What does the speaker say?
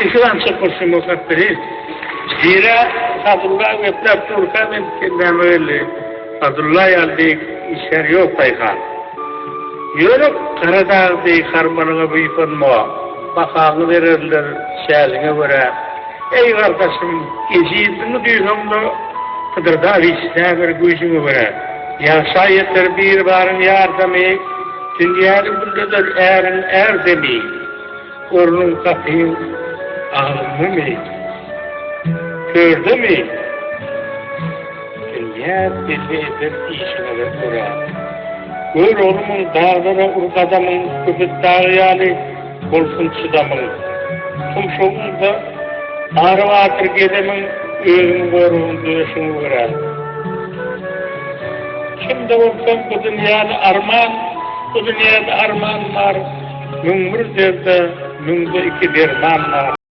İslam çıkmışım o kadar. Zira Abdullah Vetlap Turkan entinden öyle. Abdullah yaldık işler yok paykan. Yörük Karadağ'da karmanına büyükanma. Bakağını verirler şehirine göre. Ey kardeşim, eziyyetini duysam da Kıdırda avisine bir gücümü göre. Yaşa yeter bir barın yardımı, dünyanın bundadır erin erdemi. Ornun kapıyım ağlımı mı? Gördü mü? Dünya belli eder işine de kura. Gör oğlumun dağlara urgadamın, köpüt dağı yani, golfun çıdamın. Tumşoğunda ağrı atır gedemin, özüm koruğun duyuşunu kura. Kimde olsam bu dünyada arman var. Mümbür derde, mümbür iki derman var.